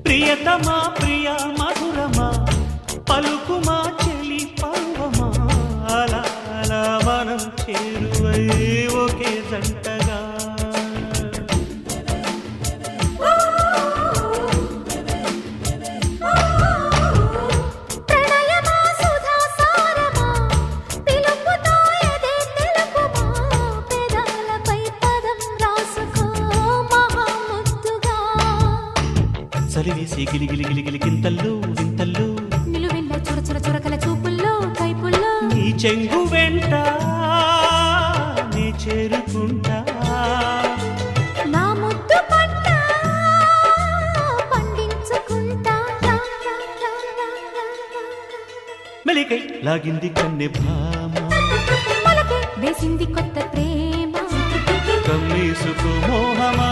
ప్రియతమా ప్రియ మధురమా పలుకుమా చెలి పర్వమా అలా అలా మనం చేరువై ఒకే జంటగా చలివేసి గిలిగిలి గిలిగిలి గింతల్లో వింతల్లో నిలువెల్ల చురచుర చురకల చూపుల్లో కైపుల్లో నీ చెంగు వెంట నీ చేరుకుంటా నా ముద్దు పంట పండించుకుంటా మెలికై లాగింది కన్నె భామ మొలకే వేసింది కొత్త ప్రేమ కమ్మీసుకు మోహమా